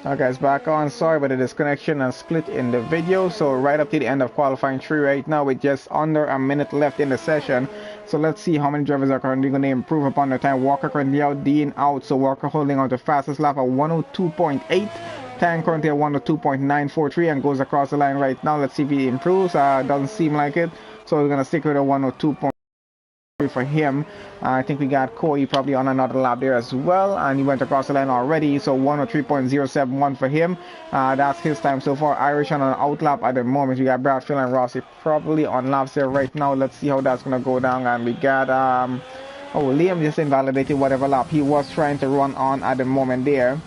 Alright guys, back on. Sorry about the disconnection and split in the video. So right up to the end of qualifying 3 right now with just under a minute left in the session. So let's see how many drivers are currently going to improve upon their time. Walker currently out, Dean out. So Walker holding on to fastest lap at 102.8. Tang currently at 102.943 and goes across the line right now. Let's see if he improves. Doesn't seem like it. So we're going to stick with a 102. For him. I think we got Koi probably on another lap there as well, and he went across the line already, so 103.071 for him. That's his time so far. Irish on an out lap at the moment. We got Bradfield and Rossi probably on laps there right now. Let's see how that's gonna go down. And we got oh, Liam just invalidated whatever lap he was trying to run on at the moment there.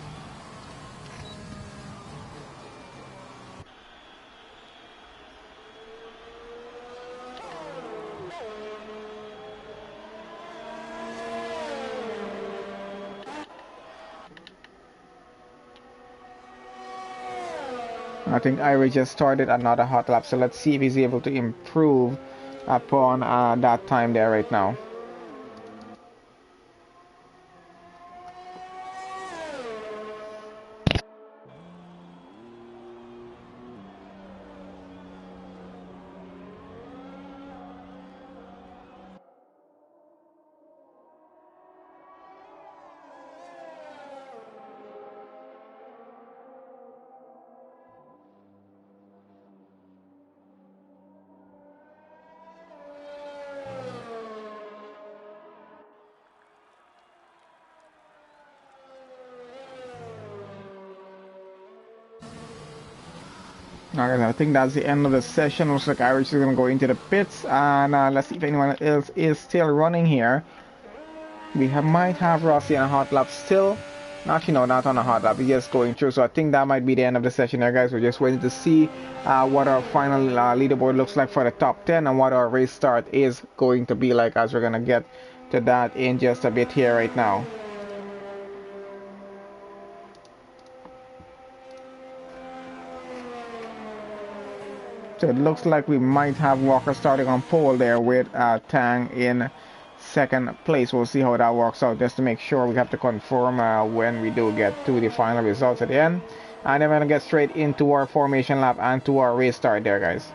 I think Irish just started another hot lap, so let's see if he's able to improve upon that time there right now. Okay, I think that's the end of the session. Looks like Irish is going to go into the pits, and let's see if anyone else is still running here. Might have Rossi on a hot lap still. Actually, no, not on a hot lap. He's just going through. So I think that might be the end of the session here, guys. We're just waiting to see what our final leaderboard looks like for the top 10 and what our race start is going to be like, as we're going to get to that in just a bit here right now. So it looks like we might have Walker starting on pole there with Tang in second place. We'll see how that works out just to make sure. We have to confirm when we do get to the final results at the end. And then we're going to get straight into our formation lap and to our race start there, guys.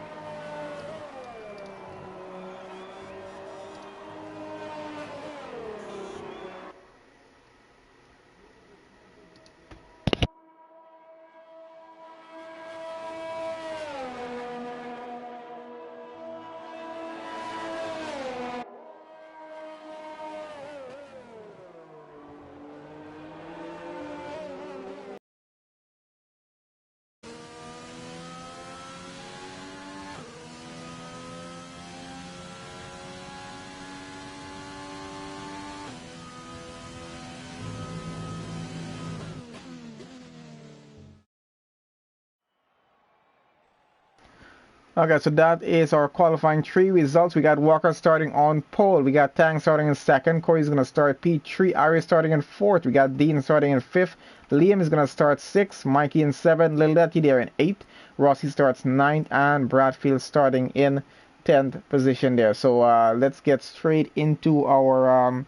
Okay, so that is our qualifying 3 results. We got Walker starting on pole. We got Tang starting in second. Corey's going to start P3. Ari starting in fourth. We got Dean starting in fifth. Liam is going to start sixth. Mikey in seventh. Lil Letty there in eighth. Rossi starts ninth. And Bradfield starting in 10th position there. So let's get straight into our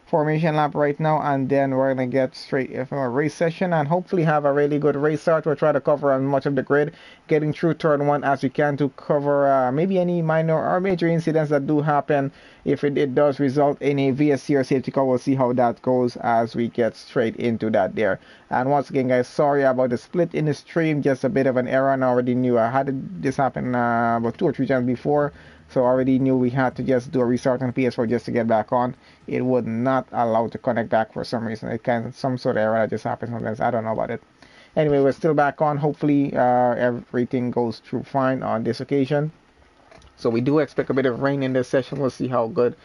formation lap right now, and then we're gonna get straight from a race session and hopefully have a really good race start. We'll try to cover as much of the grid, getting through turn 1 as we can to cover maybe any minor or major incidents that do happen. If it does result in a VSC or safety car, we'll see how that goes as we get straight into that there. And once again, guys, sorry about the split in the stream, just a bit of an error, and I already knew I had this happen about 2 or 3 times before. So I already knew we had to just do a restart on PS4 just to get back on. It would not allow to connect back for some reason. It can some sort of error that just happens sometimes. I don't know about it. Anyway, we're still back on. Hopefully everything goes through fine on this occasion. So we do expect a bit of rain in this session. We'll see how good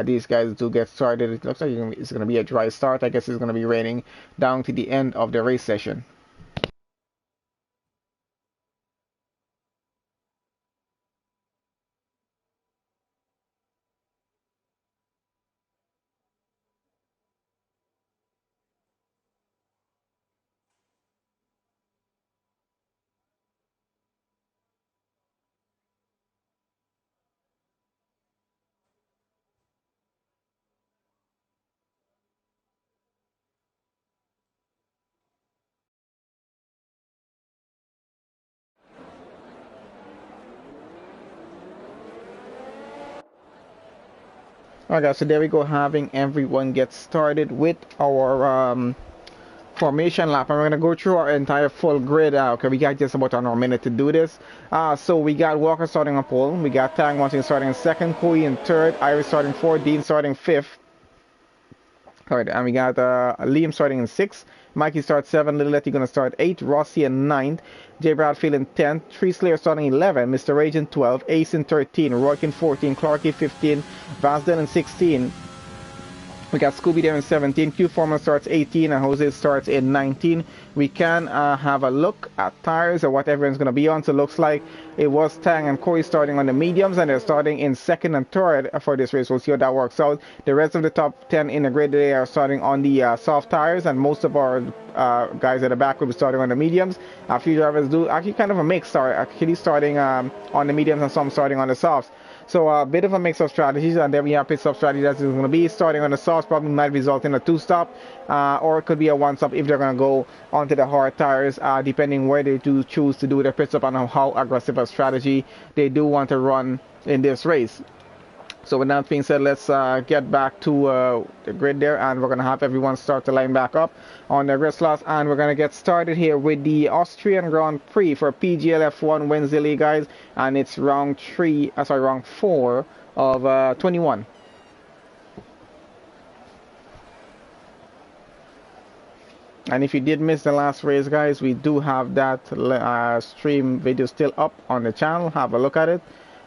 these guys do get started. It looks like it's going to be a dry start. I guess it's going to be raining down to the end of the race session. Alright, so there we go, having everyone get started with our formation lap, and we're gonna go through our entire full grid. Okay, we got just about another minute to do this. So we got Walker starting on pole, we got Tang Wanting starting in second, Kui in third, Iris starting fourth, Dean starting fifth. Alright, and we got Liam starting in 6th, Mikey starts 7th, Little Letty gonna start 8th, Rossi in 9th, Jay Bradfield in 10th, Tree Slayer starting 11th, Mr. Rage in 12th, Ace in 13th, Rourke in 14th, Clarky 15th, Vasdell in 16th. We got Scooby there in 17, Q Foreman starts 18, and Jose starts in 19. We can have a look at tires and what everyone's going to be on. So it looks like it was Tang and Corey starting on the mediums, and they're starting in 2nd and 3rd for this race. We'll see how that works out. The rest of the top 10 in the grid today are starting on the soft tires, and most of our guys at the back will be starting on the mediums. A few drivers do actually kind of a mix, actually starting on the mediums and some starting on the softs. So a bit of a mix of strategies, and then we have pit stop strategy that is going to be starting on the softs, probably might result in a 2-stop, or it could be a 1-stop if they're going to go onto the hard tires, depending where they do choose to do their pit stop and how aggressive a strategy they do want to run in this race. So with that being said, let's get back to the grid there, and we're going to have everyone start to line back up on the grid slots, and we're going to get started here with the Austrian Grand Prix for PGL F1 Wednesday League, guys, and it's round 4 of 21. And if you did miss the last race, guys, we do have that stream video still up on the channel. Have a look at it.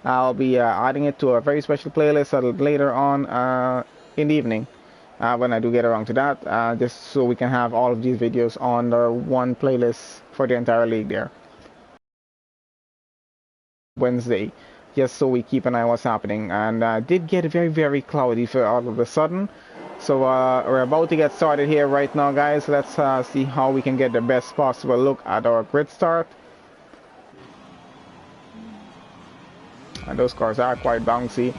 I'll be adding it to a very special playlist later on in the evening when I do get around to that, just so we can have all of these videos on the one playlist for the entire league there. Wednesday, just so we keep an eye on what's happening. And did get very, very cloudy for all of a sudden. So we're about to get started here right now, guys. Let's see how we can get the best possible look at our grid start. And those cars are quite bouncy.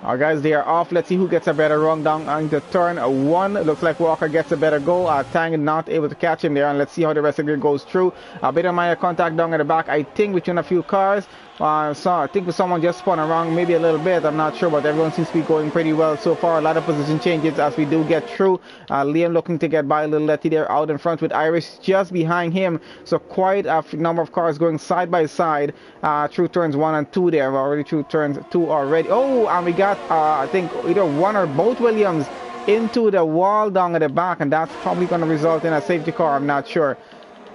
Alright, guys, they are off. Let's see who gets a better run down into turn 1. Looks like Walker gets a better go. Tang not able to catch him there. And let's see how the rest of the grid goes through. A bit of minor contact down at the back, I think, between a few cars. So I think someone just spun around maybe a little bit. I'm not sure, but everyone seems to be going pretty well so far. A lot of position changes as we do get through. Liam looking to get by Little Letty there out in front with Irish just behind him. So quite a number of cars going side by side through turns 1 and 2 there. We're already through turns 2 already. Oh, and we got, I think, either one or both Williams into the wall down at the back, and that's probably going to result in a safety car. I'm not sure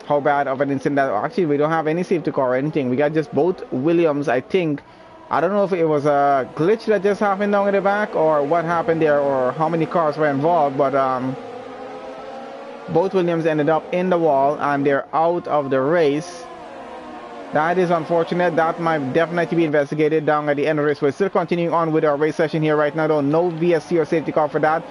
how bad of an incident that. Actually, we don't have any safety car or anything. We got just both Williams, I think. I don't know if it was a glitch that just happened down at the back or what happened there or how many cars were involved, but both Williams ended up in the wall and they're out of the race. That is unfortunate. That might definitely be investigated down at the end of the race. We're still continuing on with our race session here right now, though. No VSC or safety car for that.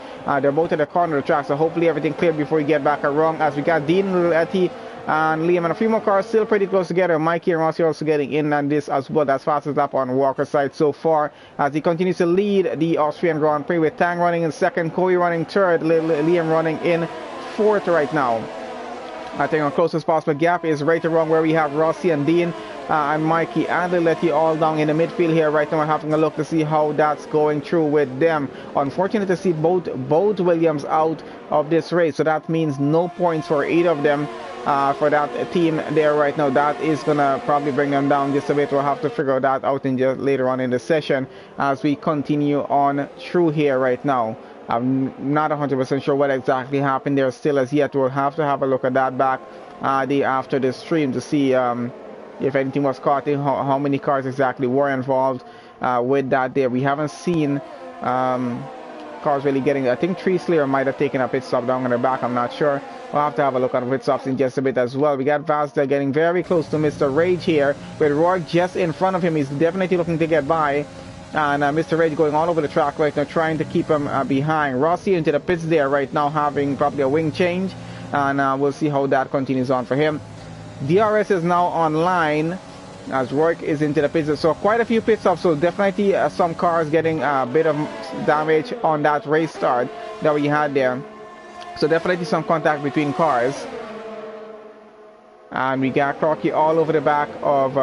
They're both at the corner of the track, so hopefully everything cleared before we get back around. As we got Dean, Little Etty, and Liam, and a few more cars still pretty close together. Mikey and Rossi also getting in on this as well. That's fastest lap on Walker's side so far as he continues to lead the Austrian Grand Prix with Tang running in 2nd, Corey running 3rd, Liam running in 4th right now. I think our closest possible gap is right around where we have Rossi and Dean and Mikey and Letty all down in the midfield here right now. We're having a look to see how that's going through with them. Unfortunate to see both Williams out of this race, so that means no points for either of them for that team there right now. That is gonna probably bring them down just a bit. We'll have to figure that out in just later on in the session as we continue on through here right now. I'm not 100% sure what exactly happened there still as yet. We'll have to have a look at that back after the stream to see if anything was caught, how many cars exactly were involved with that there. We haven't seen cars really getting, I think Tree Slayer might have taken a pit stop down in the back, I'm not sure. We'll have to have a look at pit stops in just a bit as well. We got Vasda getting very close to Mr. Rage here with Rourke just in front of him. He's definitely looking to get by. And Mr. Rage going all over the track right now, trying to keep him behind. Rossi into the pits there right now, having probably a wing change. And we'll see how that continues on for him. DRS is now online as Rourke is into the pits. So quite a few pit stops. So definitely some cars getting a bit of damage on that race start that we had there. So definitely some contact between cars. And we got Clarky all over the back of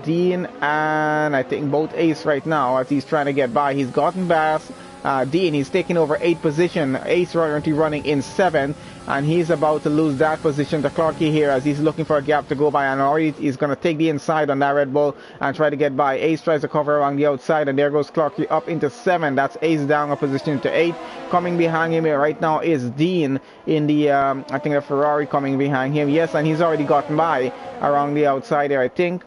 Dean and I think both Ace right now as he's trying to get by. He's gotten past Dean. He's taking over 8th position. Ace currently running in 7th, and he's about to lose that position to Clarky here as he's looking for a gap to go by, and already he's going to take the inside on that Red Bull and try to get by. Ace tries to cover around the outside, and there goes Clarky up into 7th. That's Ace down a position to 8th. Coming behind him here right now is Dean in the I think a Ferrari coming behind him. Yes, and he's already gotten by around the outside there, I think.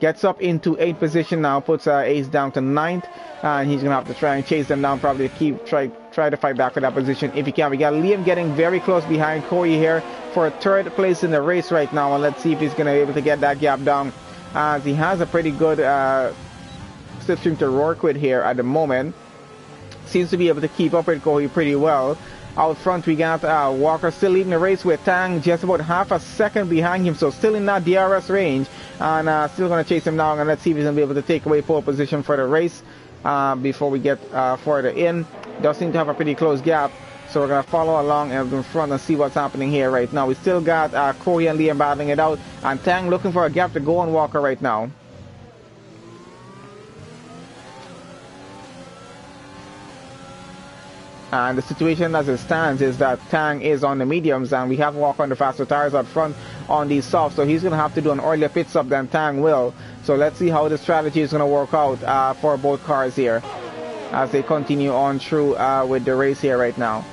Gets up into 8th position now, puts Ace down to 9th, and he's gonna have to try and chase them down, probably try to fight back for that position if he can. We got Liam getting very close behind Corey here for 3rd place in the race right now, and let's see if he's gonna be able to get that gap down, as he has a pretty good slipstream to work with here at the moment. Seems to be able to keep up with Corey pretty well. Out front we got Walker still leading the race with Tang just about half a second behind him, so still in that DRS range, and still going to chase him down, and let's see if he's going to be able to take away pole position for the race before we get further in. Does seem to have a pretty close gap, so we're going to follow along in front and see what's happening here right now. We still got Corey and Liam battling it out, and Tang looking for a gap to go on Walker right now. And the situation as it stands is that Tang is on the mediums, and we have Walker on the faster tires out front on these softs, so he's going to have to do an earlier pit stop than Tang will. So let's see how the strategy is going to work out for both cars here as they continue on through with the race here right now.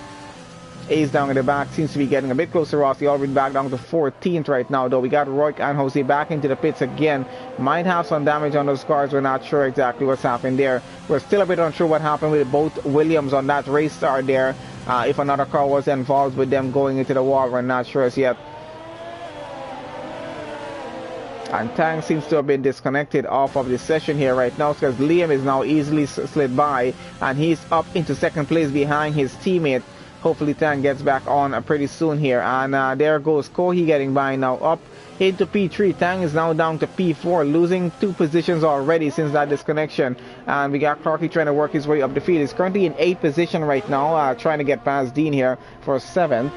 Ace down in the back seems to be getting a bit closer. Rossi already back down to 14th right now, though. We got Roy and Jose back into the pits again. Might have some damage on those cars. We're not sure exactly what's happened there. We're still a bit unsure what happened with both Williams on that race start there. If another car was involved with them going into the wall, we're not sure as yet. And Tang seems to have been disconnected off of the session here right now, because Liam is now easily slid by, and he's up into 2nd place behind his teammate. Hopefully Tang gets back on pretty soon here. And there goes Kohi getting by now up into P3. Tang is now down to P4, losing 2 positions already since that disconnection. And we got Clarky trying to work his way up the field. He's currently in 8th position right now, trying to get past Dean here for 7th.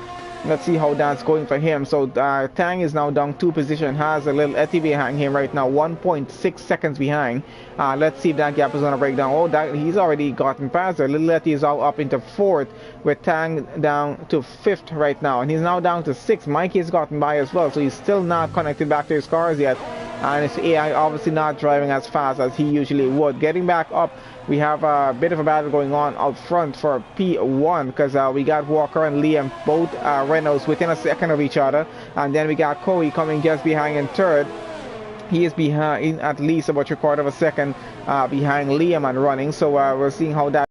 Let's see how that's going for him. So Tang is now down 2 positions, has a little Etty behind him right now, 1.6 seconds behind. Let's see if that gap is going to break down. Oh, he's already gotten past there. Little Etty is all up into 4th, with Tang down to 5th right now, and he's now down to 6th. Mikey has gotten by as well, so he's still not connected back to his cars yet, and his AI obviously not driving as fast as he usually would. Getting back up, we have a bit of a battle going on out front for P1, because we got Walker and Liam, both Renaults, within a second of each other, and then we got Corey coming just behind in 3rd. He is behind at least about 3/4 of a second behind Liam and running, so we're seeing how that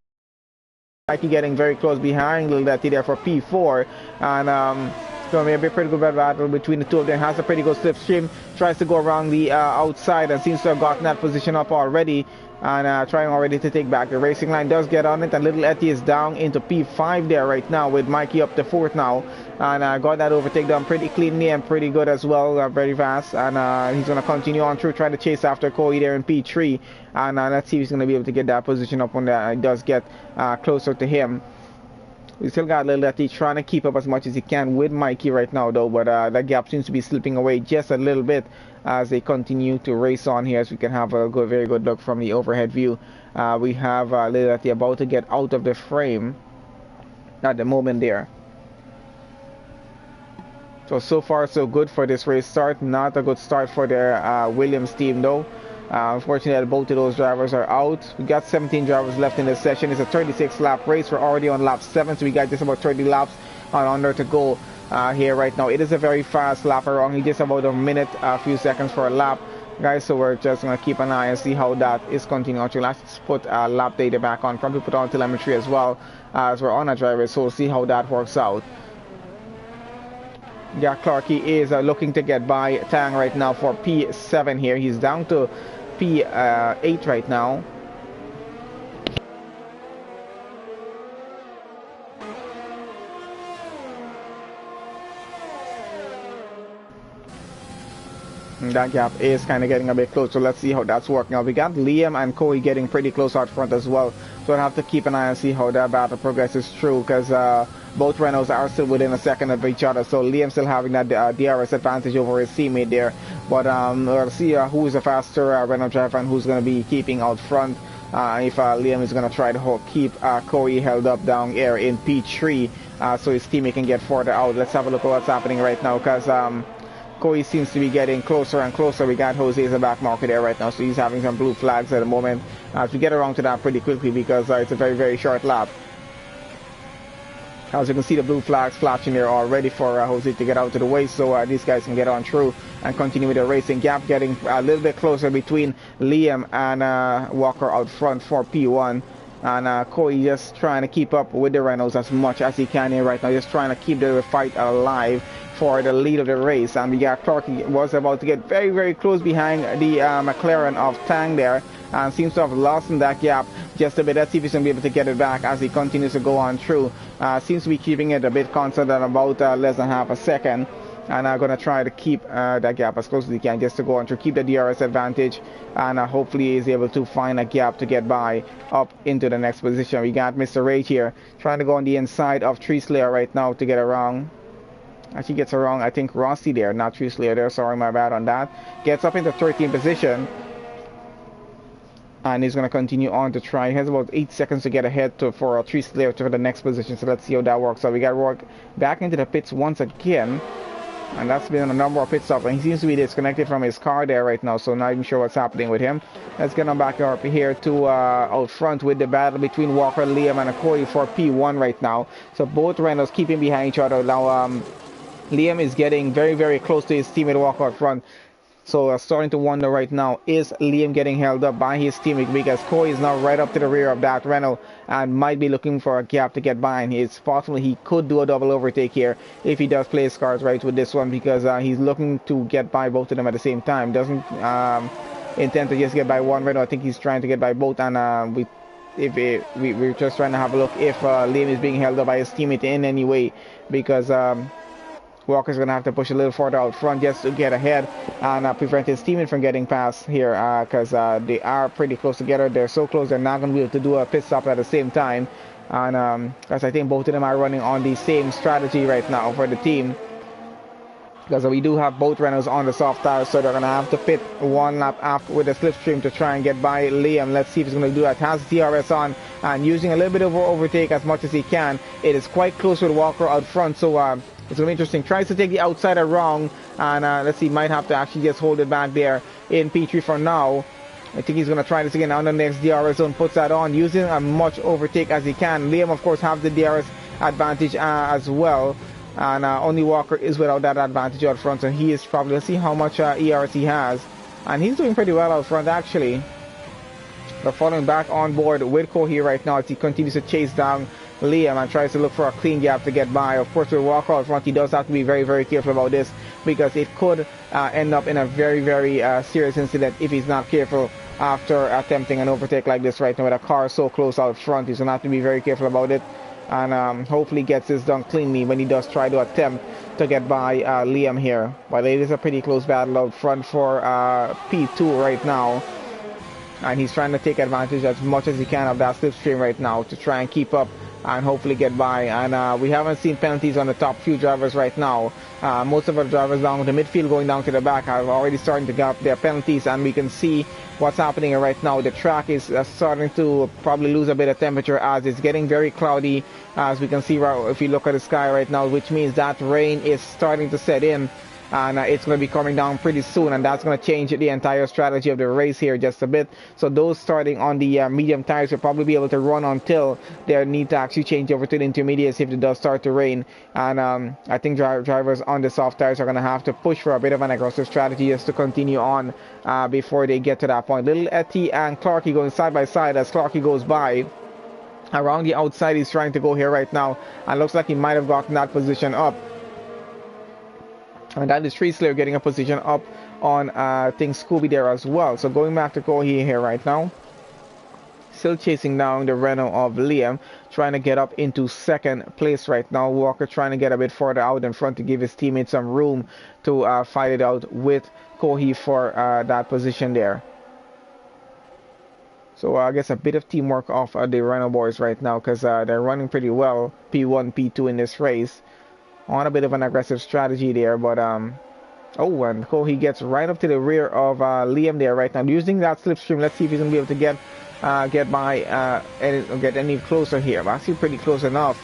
Mikey getting very close behind Lil Letty there for P4, and it's going to be a pretty good battle between the two of them. Has a pretty good slipstream, tries to go around the outside, and seems to have gotten that position up already, and trying already to take back the racing line. Does get on it, and Little Etty is down into P5 there right now, with Mikey up to 4th now, and got that overtake done pretty cleanly and pretty good as well, very fast, and he's going to continue on through, trying to chase after Cody there in P3, and let's see if he's going to be able to get that position up when that does get closer to him. We still got Little Letty trying to keep up as much as he can with Mikey right now, though, but that gap seems to be slipping away just a little bit as they continue to race on here, as we can have a very good look from the overhead view. We have Little Letty about to get out of the frame at the moment there. So far so good for this race start. Not a good start for their Williams team, though. Unfortunately, both of those drivers are out. We got 17 drivers left in this session. It's a 36 lap race. We're already on lap 7, so we got just about 30 laps under to go here right now. It is a very fast lap around. Just about a minute, a few seconds for a lap, guys. So we're just going to keep an eye and see how that is continuing. Let's put lap data back on. Probably put on telemetry as well as we're on a driver, so we'll see how that works out. Yeah, Clarky is looking to get by Tang right now for P7 here. He's down to P8 right now. That gap is kind of getting a bit close, so let's see how that's working out. We got Liam and Corey getting pretty close out front as well, so I'll have to keep an eye and see how that battle progresses through, because Both Renaults are still within a second of each other, so Liam still having that DRS advantage over his teammate there. But we'll see who is a faster Renault driver and who's going to be keeping out front. If Liam is going to try to keep Corey held up down here in P3 so his teammate can get further out. Let's have a look at what's happening right now, because Corey seems to be getting closer and closer. We got Jose as a back marker there right now, so he's having some blue flags at the moment. We get around to that pretty quickly because it's a very, very short lap. As you can see, the blue flags flashing there all ready for Jose to get out to the way, so these guys can get on through and continue with the racing. Gap getting a little bit closer between Liam and Walker out front for P1. And Corey just trying to keep up with the Reynolds as much as he can here right now, just trying to keep the fight alive for the lead of the race. And we got Clark was about to get very, very close behind the McLaren of Tang there, and seems to have lost in that gap just a bit. Let's see if he's going to be able to get it back as he continues to go on through. Seems to be keeping it a bit constant at about less than half a second. And I'm going to try to keep that gap as close as he can just to go on to keep the DRS advantage, and hopefully he's able to find a gap to get by up into the next position. We got Mr. Rage here trying to go on the inside of Tree Slayer right now to get around. Actually gets around, I think, Rossi there, not Tree Slayer there. Sorry, my bad on that. Gets up into 13th position. And he's going to continue on to try. He has about 8 seconds to get ahead for a Tree Slayer to the next position. So let's see how that works. So we got Rourke back into the pits once again. And that's been a number of pit stops, and he seems to be disconnected from his car there right now, so not even sure what's happening with him. Let's get him back up here to out front with the battle between Walker, Liam, and Corey for P1 right now. So both Reynolds keeping behind each other. Now Liam is getting very, very close to his teammate Walker out front. So starting to wonder right now, is Liam getting held up by his teammate, because Corey is now right up to the rear of that Renault and might be looking for a gap to get by. And it's possible he could do a double overtake here if he does play his cards right with this one, because he's looking to get by both of them at the same time. Doesn't intend to just get by one Renault. I think he's trying to get by both, and we're just trying to have a look if Liam is being held up by his teammate in any way, because Walker's going to have to push a little further out front just to get ahead and prevent his teammate from getting past here, because they are pretty close together. They're so close they're not going to be able to do a pit stop at the same time. And because I think both of them are running on the same strategy right now for the team, because we do have both Reynolds on the soft tires, so they're going to have to pit one lap after with a slipstream to try and get by Liam. Let's see if he's going to do that. Has DRS on and using a little bit of overtake as much as he can. It is quite close with Walker out front, so it's going to be interesting. Tries to take the outsider wrong, and let's see, might have to actually just hold it back there in P3 for now. I think he's going to try this again on the next DRS zone, puts that on, using as much overtake as he can. Liam, of course, have the DRS advantage as well, and only Walker is without that advantage out front, so he is probably, let's see how much ERS he has, and he's doing pretty well out front actually. We're following back on board with Kohi right now as he continues to chase down Liam and tries to look for a clean gap to get by. Of course, with Walker out front, he does have to be very, very careful about this, because it could end up in a very, very serious incident if he's not careful after attempting an overtake like this right now with a car so close out front. He's going to have to be very careful about it, and hopefully gets this done cleanly when he does try to attempt to get by Liam here. But it is a pretty close battle out front for P2 right now, and he's trying to take advantage as much as he can of that slipstream right now to try and keep up and hopefully get by. And we haven't seen penalties on the top few drivers right now. Most of our drivers down the midfield going down to the back are already starting to get up their penalties, and we can see what's happening right now. The track is starting to probably lose a bit of temperature as it's getting very cloudy, as we can see if you look at the sky right now, which means that rain is starting to set in, and it's going to be coming down pretty soon, and that's going to change the entire strategy of the race here just a bit. So those starting on the medium tires will probably be able to run until they need to actually change over to the intermediates if it does start to rain. And I think drivers on the soft tires are going to have to push for a bit of an aggressive strategy just to continue on before they get to that point. Little Etty and Clarky going side by side as Clarky goes by. Around the outside he's trying to go here right now, and looks like he might have gotten that position up. And that is Tree Slayer getting a position up on Thing Scooby there as well. So going back to Kohi here right now. Still chasing down the Renault of Liam. Trying to get up into second place right now. Walker trying to get a bit further out in front to give his teammates some room to fight it out with Kohi for that position there. So I guess a bit of teamwork off the Renault boys right now, because they're running pretty well, P1, P2 in this race. On a bit of an aggressive strategy there, but oh, and he gets right up to the rear of Liam there right now. Using that slipstream, let's see if he's going to be able to get by and get any closer here. Actually pretty close enough.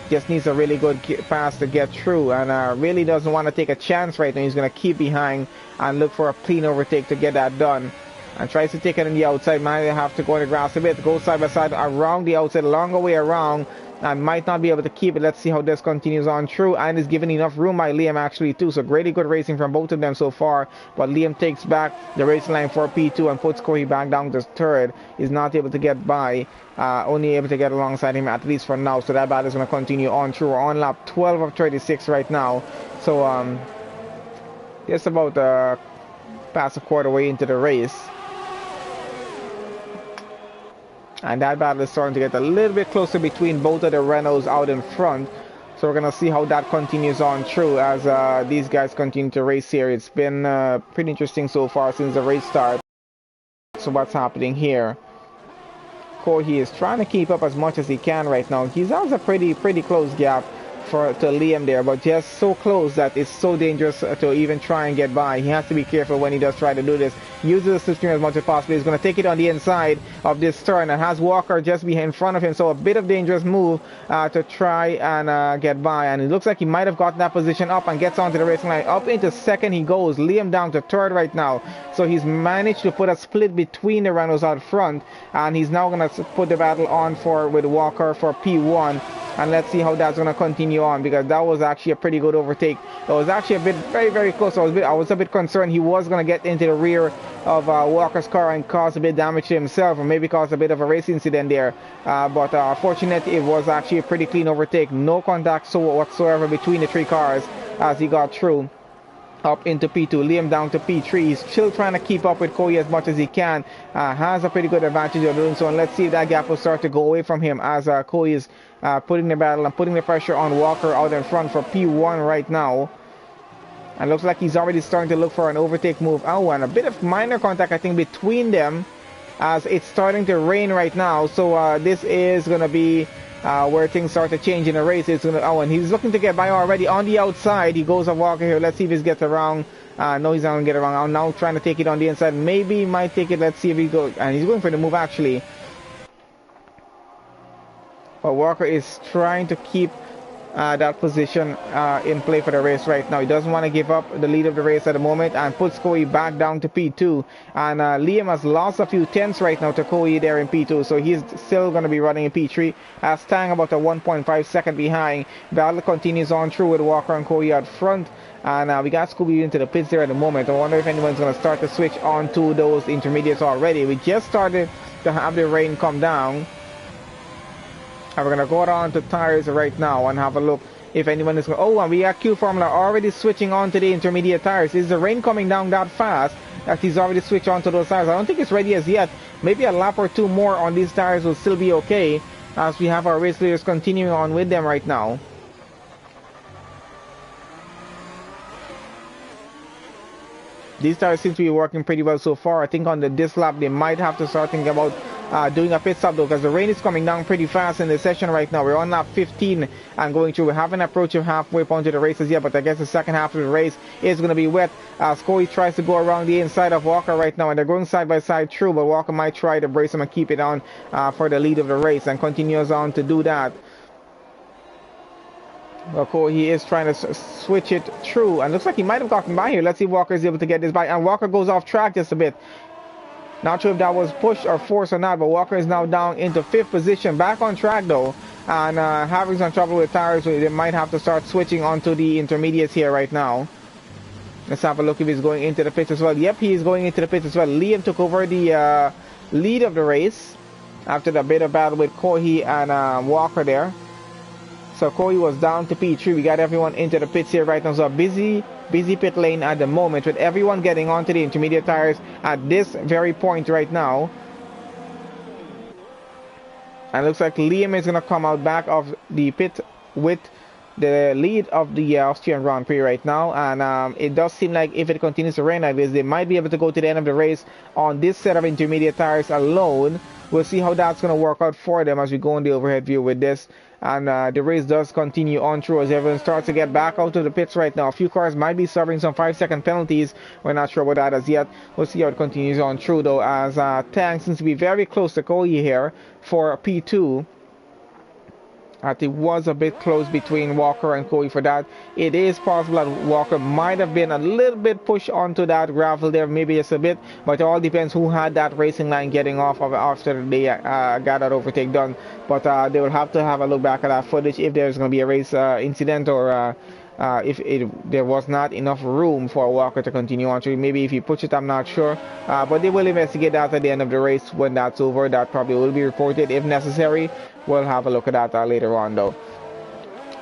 Just needs a really good pass to get through, and really doesn't want to take a chance right now. He's going to keep behind and look for a clean overtake to get that done. And tries to take it on the outside. Might have to go on the grass a bit. Go side by side around the outside, longer way around. And might not be able to keep it. Let's see how this continues on through. And is given enough room by Liam actually too. So really good racing from both of them so far. But Liam takes back the race line for P2 and puts Corey back down to third. Is not able to get by. Only able to get alongside him at least for now. So that battle is going to continue on through. We're on lap 12 of 36 right now. So just about past a quarter way into the race. And that battle is starting to get a little bit closer between both of the Renaults out in front. So we're going to see how that continues on through as these guys continue to race here. It's been pretty interesting so far since the race start. So what's happening here? He is trying to keep up as much as he can right now. He has a pretty close gap to Liam there, but just so close that it's so dangerous to even try and get by. He has to be careful when he does try to do this. Uses the slipstream as much as possible. He's going to take it on the inside of this turn and has Walker just be in front of him. So a bit of dangerous move to try and get by. And it looks like he might have gotten that position up and gets onto the racing line. Up into second he goes. Liam down to third right now. So he's managed to put a split between the Renaults out front. And he's now going to put the battle on with Walker for P1. And let's see how that's going to continue on, because that was actually a pretty good overtake. It was actually a bit very close. I was a bit concerned he was going to get into the rear of Walker's car and cause a bit of damage to himself, or maybe cause a bit of a race incident there. But fortunately, it was actually a pretty clean overtake. No contact whatsoever between the three cars as he got through. Up into P2, Liam down to P3. He's still trying to keep up with Koyi as much as he can. Has a pretty good advantage of doing so, and let's see if that gap will start to go away from him as Koyi is putting the battle and putting the pressure on Walker out in front for P1 right now. And looks like he's already starting to look for an overtake move. Oh, and a bit of minor contact I think between them as it's starting to rain right now. So this is going to be where things start to change in the race. And he's looking to get by already on the outside. He goes a Walker here. Let's see if he gets around. No, he's not going to get around. I'm now trying to take it on the inside. Maybe he might take it. Let's see if he goes. And he's going for the move actually. But Walker is trying to keep that position in play for the race right now. He doesn't want to give up the lead of the race at the moment and puts Koyi back down to P2. And Liam has lost a few tenths right now to Koyi there in P2, so he's still going to be running in P3 as Tang about a 1.5 second behind. Battle continues on through with Walker and Koyi out front. And we got Scooby into the pits there at the moment. I wonder if anyone's going to start to switch on to those intermediates already. We just started to have the rain come down. And we're going to go down to tires right now and have a look if anyone is going. Oh, and we got Q Formula already switching on to the intermediate tires. Is the rain coming down that fast that he's already switched on to those tires? I don't think it's ready as yet. Maybe a lap or two more on these tires will still be okay as we have our race leaders continuing on with them right now. These tires seem to be working pretty well so far. I think on this lap they might have to start thinking about doing a pit stop though, because the rain is coming down pretty fast in the session right now. We're on lap 15 and going through. We haven't approached halfway point to the races yet, but I guess the second half of the race is going to be wet. Koyi tries to go around the inside of Walker right now, and they're going side by side through, but Walker might try to brace him and keep it on for the lead of the race and continues on to do that. Well, he is trying to switch it through, and looks like he might have gotten by here. Let's see if Walker is able to get this by, and Walker goes off track just a bit. Not sure if that was push or force or not, but Walker is now down into 5th position. Back on track though, and having some trouble with tires, so they might have to start switching onto the intermediates here right now. Let's have a look if he's going into the pits as well. Yep, he is going into the pits as well. Liam took over the lead of the race after the bit of battle with Koyi and Walker there. So Koyi was down to P3. We got everyone into the pits here right now. So a busy pit lane at the moment with everyone getting onto the intermediate tires at this very point right now. And looks like Liam is going to come out back of the pit with the lead of the Austrian Grand Prix right now, and it does seem like if it continues to rain like this, they might be able to go to the end of the race on this set of intermediate tires alone. We'll see how that's going to work out for them as we go in the overhead view with this. And the race does continue on through as everyone starts to get back out to the pits right now. A few cars might be suffering some 5-second penalties. We're not sure about that as yet. We'll see how it continues on through though, as Tang seems to be very close to Koyi here for P2. It was a bit close between Walker and Koyi for that. It is possible that Walker might have been a little bit pushed onto that gravel there, maybe just a bit, but it all depends who had that racing line getting off of after they got that overtake done. But they will have to have a look back at that footage if there's going to be a race incident, or if there was not enough room for Walker to continue on. So maybe if he pushed it, I'm not sure. But they will investigate that at the end of the race when that's over. That probably will be reported if necessary. We'll have a look at that later on though.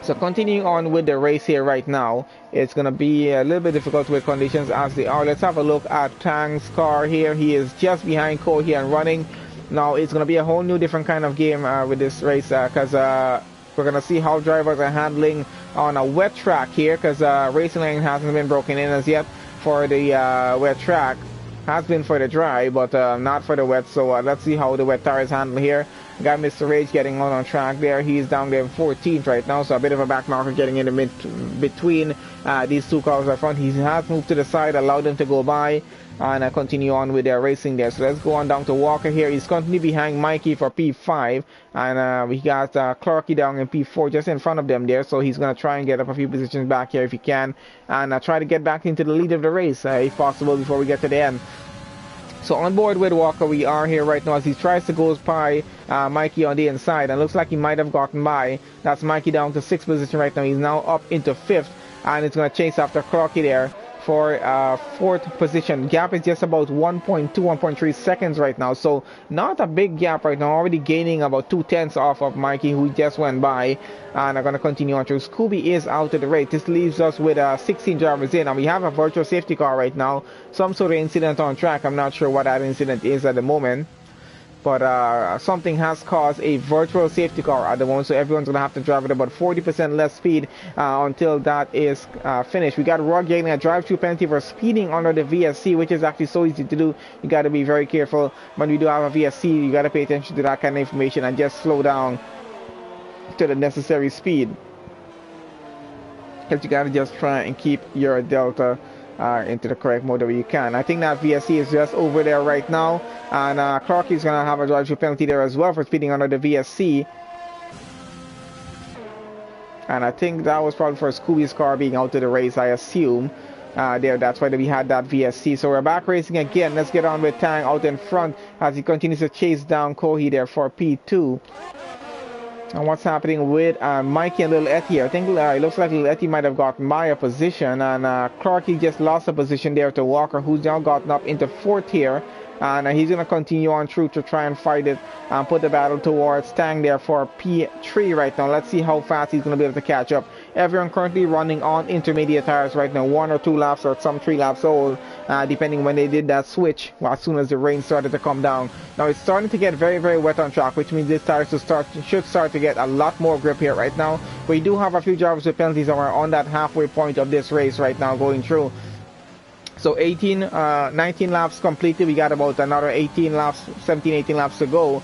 So continuing on with the race here right now, it's going to be a little bit difficult with conditions as they are. Let's have a look at Tang's car here. He is just behind Kohi and running. Now it's going to be a whole new different kind of game with this race because we're going to see how drivers are handling on a wet track here, because racing lane hasn't been broken in as yet for the wet track. Has been for the dry, but not for the wet. So let's see how the wet tires handle here. Got Mr. Rage getting on track there. He's down there 14th right now, so a bit of a back marker getting in the between these two cars up front. He has moved to the side, allowed them to go by, and continue on with their racing there. So let's go on down to Walker here. He's currently behind Mikey for P5, and we got Clarky down in P4 just in front of them there. So he's going to try and get up a few positions back here if he can, and try to get back into the lead of the race if possible before we get to the end. So on board with Walker we are here right now as he tries to go by Mikey on the inside, and looks like he might have gotten by. That's Mikey down to 6th position right now. He's now up into 5th, and it's going to chase after Clarky there for 4th position. Gap is just about 1.2, 1.3 seconds right now, so not a big gap right now. Already gaining about 2/10 off of Mikey, who just went by, and I'm going to continue on through. Scooby is out of the race. This leaves us with 16 drivers in, and we have a virtual safety car right now. Some sort of incident on track. I'm not sure what that incident is at the moment, but something has caused a virtual safety car at the moment, so everyone's going to have to drive at about 40% less speed until that is finished. We got Rod getting a drive-through penalty for speeding under the VSC, which is actually so easy to do. You got to be very careful when you do have a VSC. You got to pay attention to that kind of information and just slow down to the necessary speed, because you got to just try and keep your delta into the correct mode where you can. I think that VSC is just over there right now, and Clark is going to have a drive-through penalty there as well for speeding under the VSC. And I think that was probably for Scooby's car being out of the race, I assume. That's why we had that VSC. So we're back racing again. Let's get on with Tang out in front as he continues to chase down Kohi there for P2. And what's happening with Mikey and Little Etty? I think it looks like Little Etty might have gotten by a position, and Clarky just lost a position there to Walker, who's now gotten up into 4th here, and he's going to continue on through to try and fight it and put the battle towards Tang there for P3 right now. Let's see how fast he's going to be able to catch up. Everyone currently running on intermediate tires right now, 1 or 2 laps or some 3 laps old, depending when they did that switch as soon as the rain started to come down. Now it's starting to get very, very wet on track, which means this tire should start to get a lot more grip here right now. We do have a few drivers with penalties that are on that halfway point of this race right now going through. So 19 laps completed. We got about another 18 laps, 17, 18 laps to go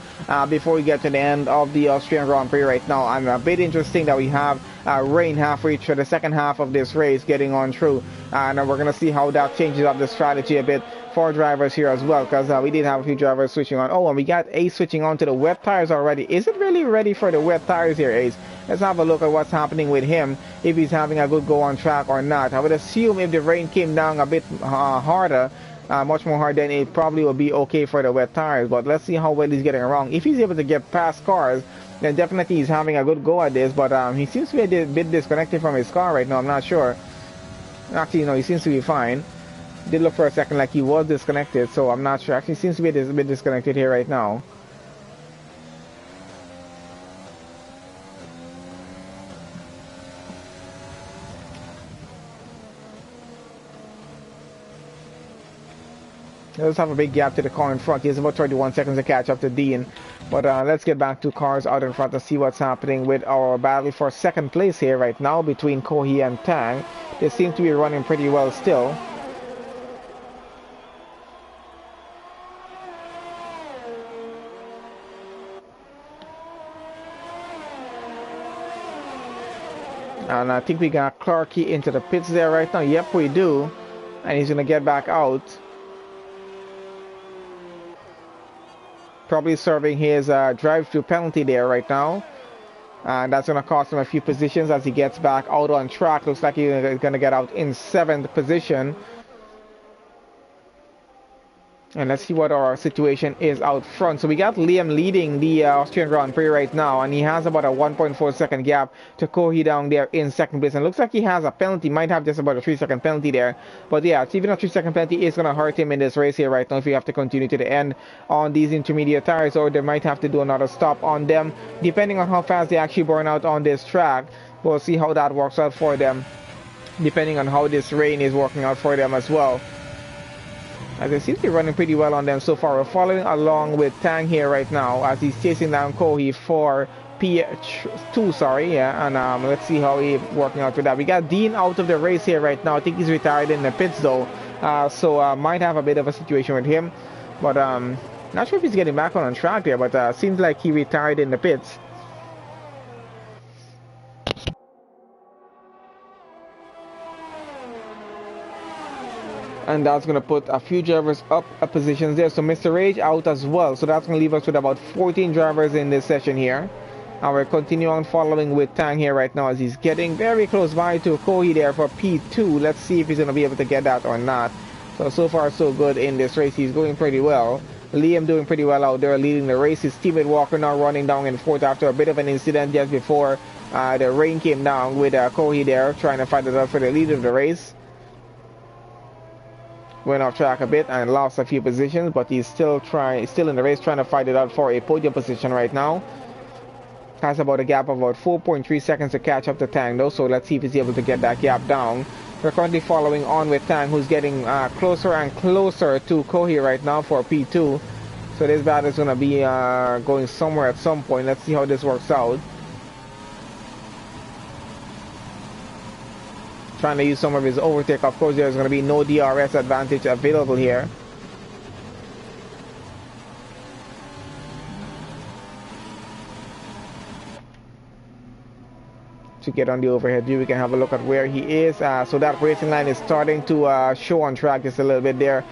before we get to the end of the Austrian Grand Prix right now. And a bit interesting that we have rain halfway through the second half of this race getting on through. And we're going to see how that changes up the strategy a bit for drivers here as well, because we did have a few drivers switching on. Oh, and we got Ace switching on to the wet tires already. Is it really ready for the wet tires here, Ace? Let's have a look at what's happening with him, if he's having a good go on track or not. I would assume if the rain came down a bit harder, much more hard, then it probably will be okay for the wet tires. But let's see how well he's getting around. If he's able to get past cars, then definitely he's having a good go at this. But he seems to be a bit disconnected from his car right now. I'm not sure. Actually, no, he seems to be fine. Did look for a second like he was disconnected, so I'm not sure. Actually, seems to be a bit disconnected here right now. He does have a big gap to the car in front. He has about 31 seconds to catch up to Dean. But let's get back to cars out in front and see what's happening with our battle for second place here right now between Kohi and Tang. They seem to be running pretty well still. And I think we got Clarky into the pits there right now. Yep, we do. And he's going to get back out. Probably serving his drive-through penalty there right now. And that's going to cost him a few positions as he gets back out on track. Looks like he's going to get out in 7th position. And let's see what our situation is out front. So we got Liam leading the Austrian Grand Prix right now, and he has about a 1.4 second gap to Kohi down there in 2nd place. And it looks like he has a penalty, might have just about a 3-second penalty there. But yeah, even a 3-second penalty is going to hurt him in this race here right now if we have to continue to the end on these intermediate tires, or they might have to do another stop on them, depending on how fast they actually burn out on this track. We'll see how that works out for them, depending on how this rain is working out for them as well. As they seem to be running pretty well on them so far. We're following along with Tang here right now as he's chasing down Kohi for P2, sorry, yeah. And let's see how he's working out with that. We got Dean out of the race here right now. I think he's retired in the pits though, so might have a bit of a situation with him. But not sure if he's getting back on track there, but seems like he retired in the pits. And that's going to put a few drivers up positions there. So Mr. Rage out as well. So that's going to leave us with about 14 drivers in this session here. And we're continuing on following with Tang here right now as he's getting very close by to Kohi there for P2. Let's see if he's going to be able to get that or not. So far so good in this race. He's going pretty well. Liam doing pretty well out there leading the race. His teammate Walker now running down in 4th after a bit of an incident just before the rain came down with Kohi there trying to fight it out for the lead of the race. Went off track a bit and lost a few positions, but he's still in the race trying to fight it out for a podium position right now. Has about a gap of about 4.3 seconds to catch up to Tang though, so let's see if he's able to get that gap down. We're currently following on with Tang, who's getting closer and closer to Kohi right now for P2. So this battle is going to be going somewhere at some point. Let's see how this works out. Trying to use some of his overtake. Of course, there's going to be no DRS advantage available here. To get on the overhead view, we can have a look at where he is. So that racing line is starting to show on track just a little bit there,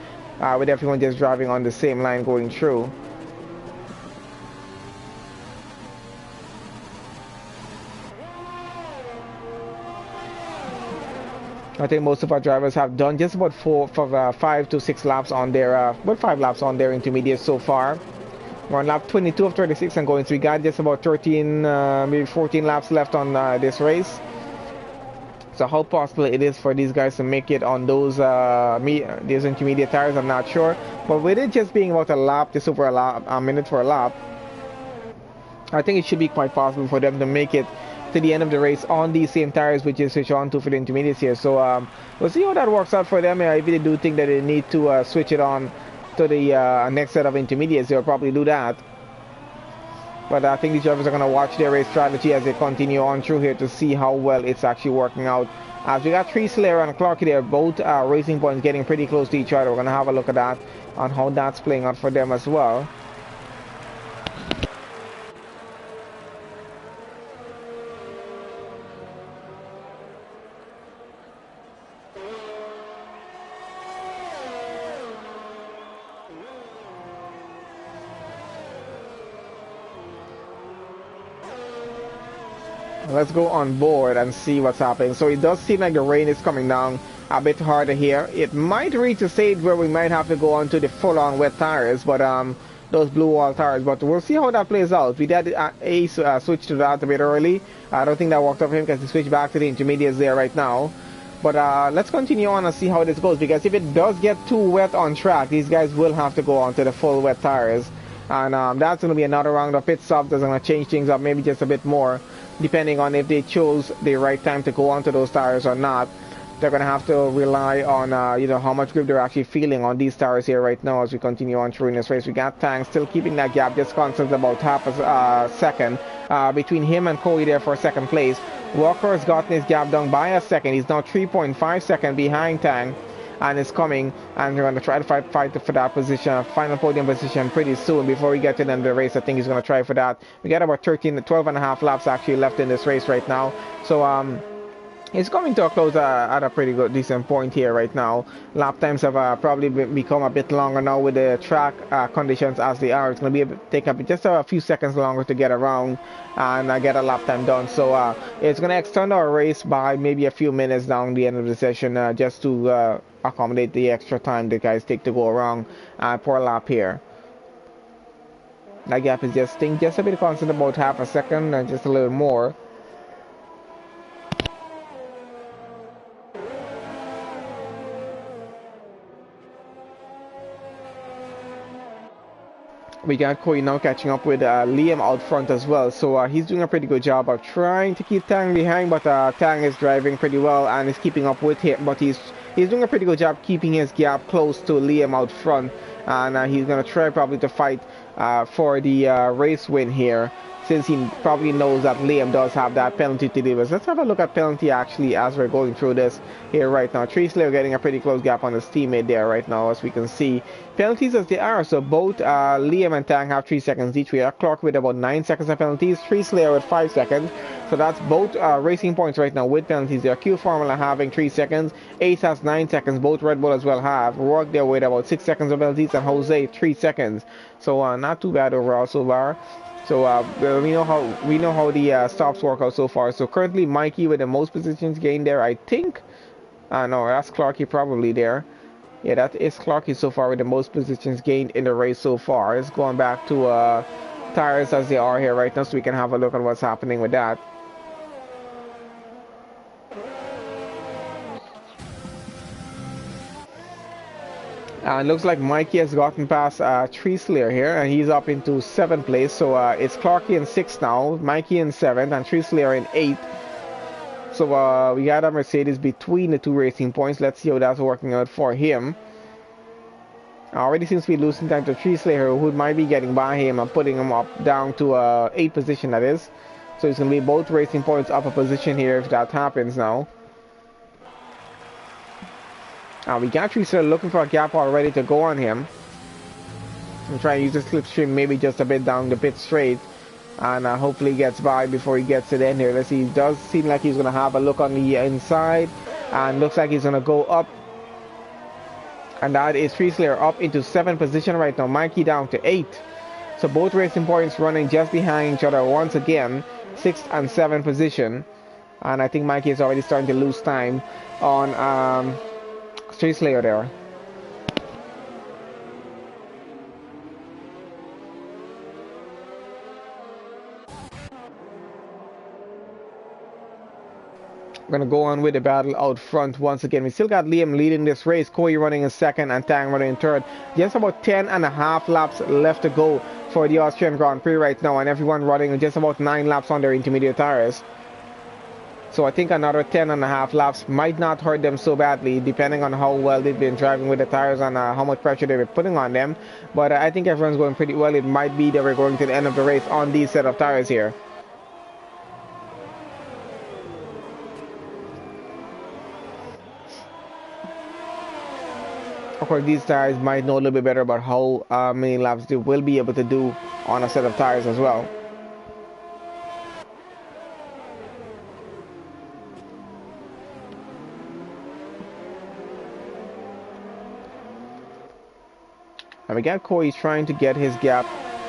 with everyone just driving on the same line going through. I think most of our drivers have done just about 5 to 6 laps on their, about 5 laps on their intermediate so far. We're on lap 22 of 36 and going, so we got just about 13, maybe 14 laps left on this race. So how possible it is for these guys to make it on those these intermediate tires, I'm not sure. But with it just being about a lap, just over a minute for a lap, I think it should be quite possible for them to make it to the end of the race on these same tires which is switch on to for the intermediates here. So we'll see how that works out for them. If they do think that they need to switch it on to the next set of intermediates, they'll probably do that. But I think these drivers are going to watch their race strategy as they continue on through here to see how well it's actually working out. As we got Tree Slayer and Clarky there, both racing points getting pretty close to each other. We're going to have a look at that, on how that's playing out for them as well. Let's go on board and see what's happening. So it does seem like the rain is coming down a bit harder here. It might reach a stage where we might have to go onto the full-on wet tires, but those blue wall tires. But we'll see how that plays out. We did switch to that a bit early. I don't think that worked out for him because he switched back to the intermediates there right now. But let's continue on and see how this goes, because if it does get too wet on track, these guys will have to go onto the full wet tires. And that's going to be another round of pit stops that's going to change things up maybe just a bit more, depending on if they chose the right time to go onto those tires or not. they're going to have to rely on, you know, how much grip they're actually feeling on these tires here right now as we continue on through in this race. We got Tang still keeping that gap, just constant about half a second between him and Cody there for second place. Walker has gotten his gap down by a second. He's now 3.5 seconds behind Tang, and is coming, and they're going to try to fight for that position, final podium position pretty soon before we get to the end of the race. I think he's going to try for that. We got about 12 and a half laps actually left in this race right now. So it's coming to a close at a pretty good, decent point here right now. Lap times have probably become a bit longer now with the track conditions as they are. It's going to take up just a few seconds longer to get around and get a lap time done. So it's going to extend our race by maybe a few minutes down the end of the session just to accommodate the extra time the guys take to go around per lap here. That gap is just a bit constant, about half a second and just a little more. We got Cody now catching up with Liam out front as well, so he's doing a pretty good job of trying to keep Tang behind, but Tang is driving pretty well and is keeping up with him, but he's doing a pretty good job keeping his gap close to Liam out front, and he's going to try probably to fight for the race win here, since he probably knows that Liam does have that penalty to deal with. Let's have a look at penalty actually as we're going through this here right now. Tree Slayer getting a pretty close gap on his teammate there right now, as we can see. Penalties as they are, so both Liam and Tang have 3 seconds each. We are clocked with about 9 seconds of penalties, Tree Slayer with 5 seconds. So that's both racing points right now with penalties there. Q Formula having 3 seconds, Ace has 9 seconds, both Red Bull as well have. Rourke there with about 6 seconds of penalties, and Jose 3 seconds. So not too bad overall so far. So we know how the stops work out so far. So currently Mikey with the most positions gained there, I think. No, that's Clarky probably there. Yeah, that is Clarky so far with the most positions gained in the race so far. It's going back to tires as they are here right now, so we can have a look at what's happening with that. Looks like Mikey has gotten past Tree Slayer here, and he's up into 7th place. So it's Clarky in 6th now, Mikey in 7th, and Tree Slayer in 8th. So we got a Mercedes between the 2 racing points. Let's see how that's working out for him. Already seems to be losing time to Tree Slayer, who might be getting by him and putting him up down to 8th position, that is. So it's going to be both racing points up a position here if that happens now. We got Tree Slayer looking for a gap already to go on him. I'm trying to use the slipstream maybe just a bit down the pit straight, and hopefully gets by before he gets to the end here. Let's see, it does seem like he's going to have a look on the inside, and looks like he's going to go up, and that is Tree Slayer up into 7th position right now, Mikey down to 8th. So both racing points running just behind each other once again, 6th and 7th position, and I think Mikey is already starting to lose time on Tree Slayer there. We're going to go on with the battle out front once again. We still got Liam leading this race, Cody running in 2nd, and Tang running in 3rd. Just about 10 and a half laps left to go for the Austrian Grand Prix right now, and everyone running just about 9 laps on their intermediate tires. So I think another 10 and a half laps might not hurt them so badly, depending on how well they've been driving with the tires and how much pressure they've been putting on them. But I think everyone's going pretty well. It might be that we're going to the end of the race on these set of tires here. Of course, these tires might know a little bit better about how many laps they will be able to do on a set of tires as well. And we got Corey trying to get his gap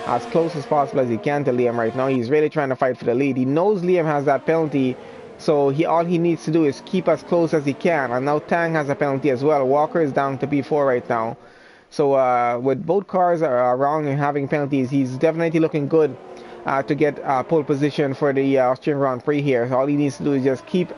as close as possible as he can to Liam right now. He's really trying to fight for the lead. He knows Liam has that penalty, so all he needs to do is keep as close as he can. And now Tang has a penalty as well. Walker is down to P4 right now. So with both cars around and having penalties, he's definitely looking good to get pole position for the Austrian Grand Prix here. So all he needs to do is just keep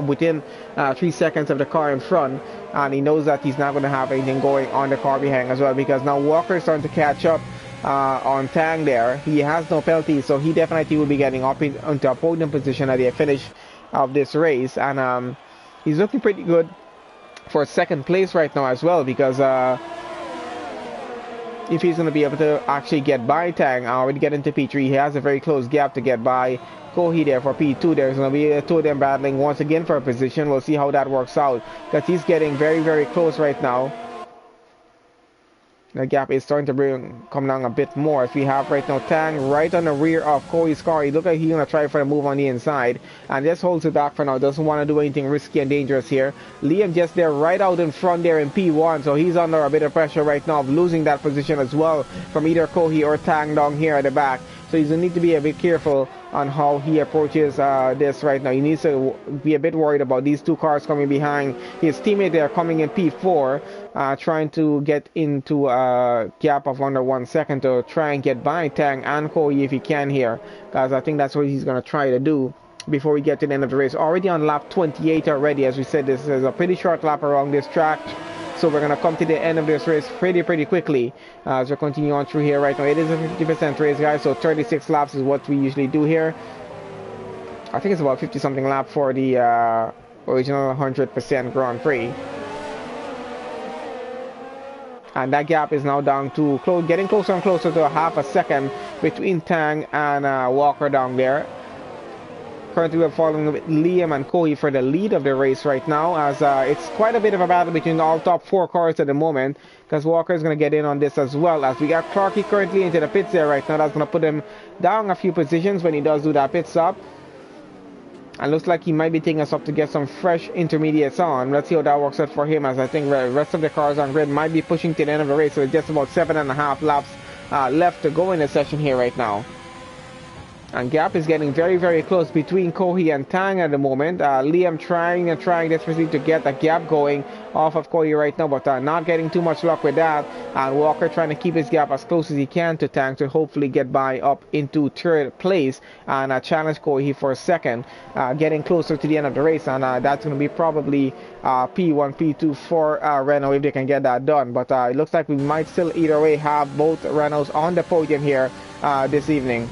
within 3 seconds of the car in front, and he knows that he's not going to have anything going on the car behind as well, because now Walker is starting to catch up on Tang there. He has no penalty, so he definitely will be getting up into a podium position at the finish of this race, and he's looking pretty good for second place right now as well, because if he's going to be able to actually get by Tang, already get into P3, he has a very close gap to get by Kohi there for P2. There's going to be two of them battling once again for a position. We'll see how that works out, because he's getting very, very close right now. The gap is starting to come down a bit more. As we have right now Tang right on the rear of Koi's car. Look like he's going to try for a move on the inside, and just holds it back for now. Doesn't want to do anything risky and dangerous here. Liam just there right out in front there in P1, so he's under a bit of pressure right now of losing that position as well from either Kohi or Tang down here at the back. So he's going to need to be a bit careful on how he approaches this right now. He needs to be a bit worried about these two cars coming behind his teammate there, coming in P4, trying to get into a gap of under 1 second to try and get by Tang and Kohi if he can here, because I think that's what he's going to try to do before we get to the end of the race. Already on lap 28 already. As we said, this is a pretty short lap around this track. So we're going to come to the end of this race pretty quickly as we continue on through here right now. It is a 50% race, guys, so 36 laps is what we usually do here. I think it's about 50 something lap for the original 100% Grand Prix. And that gap is now down to getting closer and closer to a half a second between Tang and Walker down there. Currently we're following with Liam and Kohi for the lead of the race right now, as it's quite a bit of a battle between all top 4 cars at the moment, because Walker is going to get in on this as well. As we got Clarky currently into the pits there right now. That's going to put him down a few positions when he does do that pit stop. And looks like he might be taking us up to get some fresh intermediates on. Let's see how that works out for him, as I think the rest of the cars on grid might be pushing to the end of the race. So it's just about 7.5 laps left to go in the session here right now. And gap is getting very close between Kohi and Tang at the moment. Liam trying desperately to get the gap going off of Kohi right now, but not getting too much luck with that. And Walker trying to keep his gap as close as he can to Tang to hopefully get by up into 3rd place and challenge Kohi for 2nd, getting closer to the end of the race. And that's going to be probably P1, P2 for Renault if they can get that done. But it looks like we might still either way have both Renaults on the podium here this evening.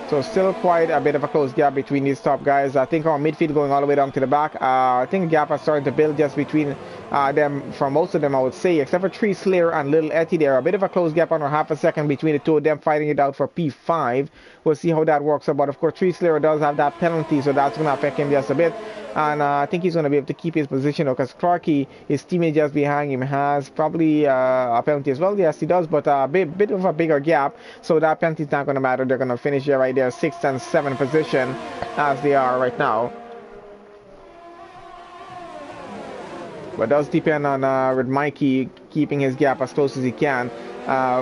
So still quite a bit of a close gap between these top guys. I think our midfield going all the way down to the back. I think the gap has started to build just between them, for most of them I would say, except for Tree Slayer and Little Etty there. A bit of a close gap under half a second between the two of them, fighting it out for P5. We'll see how that works out. But of course Tree Slayer does have that penalty, so that's going to affect him just a bit. And I think he's going to be able to keep his position, because Clarky, his teammate just behind him, has probably a penalty as well. Yes, he does, but a bit of a bigger gap, so that penalty is not going to matter. They're going to finish here right there, 6th and 7th position as they are right now. But it does depend on with Mikey keeping his gap as close as he can.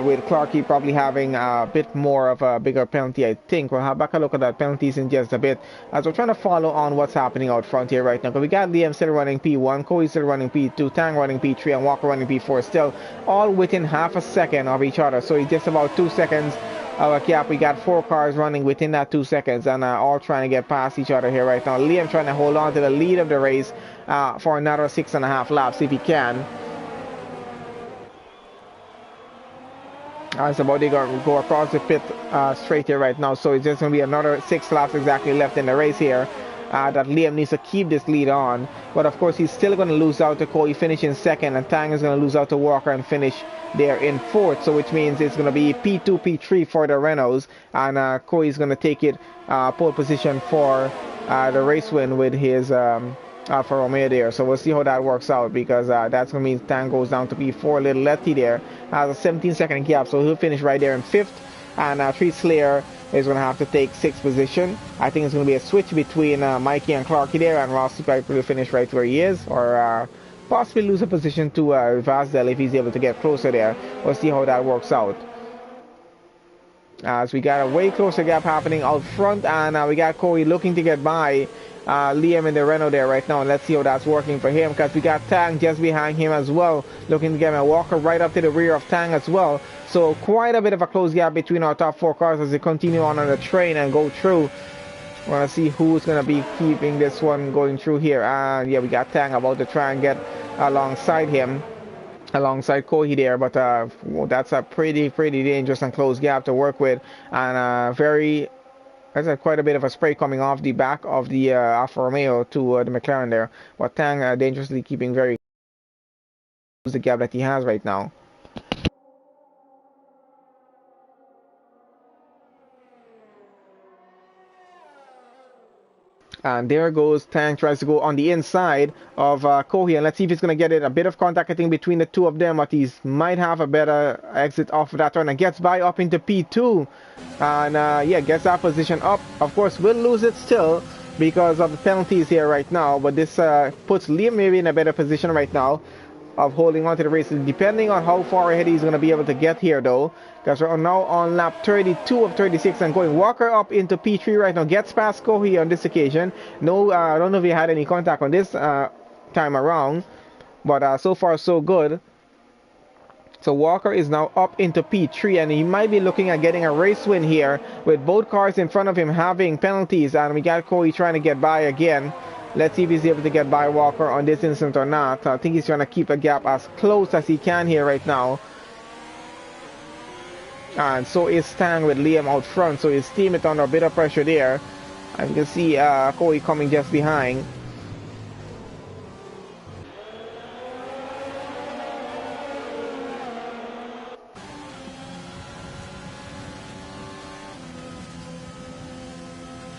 With Clarky probably having a bit more of a bigger penalty, I think. We'll have back a look at that penalties in just a bit, as we're trying to follow on what's happening out front here right now. Because we got Liam still running P1, Kohi still running P2, Tang running P3, and Walker running P4, still all within half a second of each other. So it's just about 2 seconds of a gap. We got 4 cars running within that 2 seconds, and all trying to get past each other here right now. Liam trying to hold on to the lead of the race for another 6.5 laps if he can. It's about to go across the pit straight here right now, so it's just going to be another 6 laps exactly left in the race here. That Liam needs to keep this lead on, but of course he's still going to lose out to Kohi, finish in 2nd, and Tang is going to lose out to Walker and finish there in 4th, so which means it's going to be P2, P3 for the Renaults, and Kohi is going to take it pole position for the race win with his for Romeo there. So we'll see how that works out, because that's going to mean Tang goes down to P4. Little Letty there has a 17-second gap, so he'll finish right there in 5th, and Tree Slayer is going to have to take 6th position. I think it's going to be a switch between Mikey and Clarky there, and Ross will finish right where he is, or possibly lose a position to Vazdel if he's able to get closer there. We'll see how that works out. As we got a way closer gap happening out front, and we got Kohi looking to get by Liam in the Renault there right now, and let's see how that's working for him, because we got Tang just behind him as well, looking to get him. Walker right up to the rear of Tang as well, so quite a bit of a close gap between our top 4 cars as they continue on the train and go through. We want to see who's going to be keeping this one going through here. Yeah, we got Tang about to try and get alongside him. alongside Kohi there, but well, that's a pretty dangerous and close gap to work with, and there's quite a bit of a spray coming off the back of the Alfa Romeo to the McLaren there, but Tang dangerously keeping very close the gap that he has right now. And there goes Tang, tries to go on the inside of Kohi, and let's see if he's going to get it. A bit of contact, I think, between the two of them, but he might have a better exit off of that turn, and gets by up into P2, and yeah, gets that position up. Of course, will lose it still because of the penalties here right now, but this puts Liam maybe in a better position right now of holding on to the race, depending on how far ahead he's going to be able to get here though, because we're now on lap 32 of 36 and going. Walker up into P3 right now, gets past Kohi on this occasion. No, I don't know if he had any contact on this time around, but so far so good. So Walker is now up into P3, and he might be looking at getting a race win here with both cars in front of him having penalties, and we got Kohi trying to get by again. Let's see if he's able to get by Walker on this instant or not. I think he's trying to keep a gap as close as he can here right now. And so is Tang with Liam out front. So his team is under a bit of pressure there. And you can see Kohi coming just behind.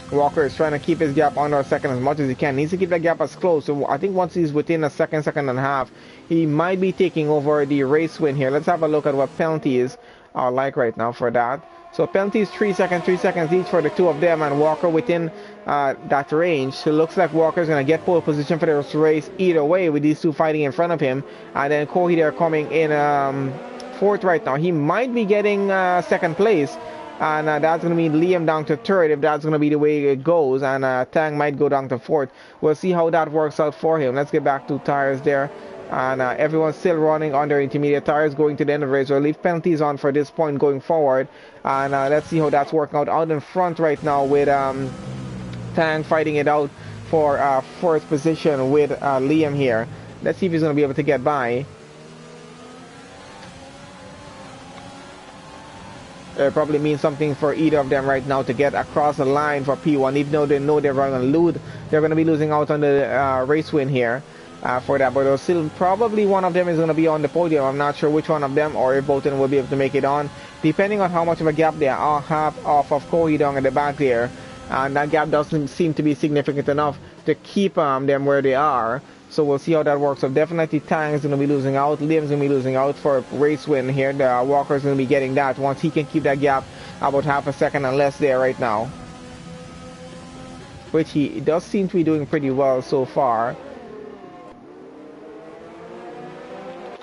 Walker is trying to keep his gap under a second as much as he can. Needs to keep that gap as close. So I think once he's within a second and a half, he might be taking over the race win here. Let's have a look at what penalties are like right now for that. So penalties 3 seconds each for the two of them, and Walker within that range. So it looks like Walker's going to get pole position for this race either way with these two fighting in front of him. And then Kohi there coming in fourth right now. He might be getting second place. And that's going to be Liam down to third if that's going to be the way it goes. And Tang might go down to fourth. We'll see how that works out for him. Let's get back to tires there. And everyone's still running on their intermediate tires going to the end of the race. We'll leave penalties on for this point going forward. And let's see how that's working out in front right now with Tang fighting it out for fourth position with Liam here. Let's see if he's going to be able to get by. It probably means something for either of them right now to get across the line for P1, even though they know they're going to be losing out on the race win here for that. But there's still probably one of them is going to be on the podium. I'm not sure which one of them, or if both of them will be able to make it on, depending on how much of a gap they have off of Kohi down at the back there. And that gap doesn't seem to be significant enough to keep them where they are. So we'll see how that works. So definitely Tang is going to be losing out. Liam's going to be losing out for a race win here. The Walker's going to be getting that once he can keep that gap about half a second and less there right now. Which he does seem to be doing pretty well so far.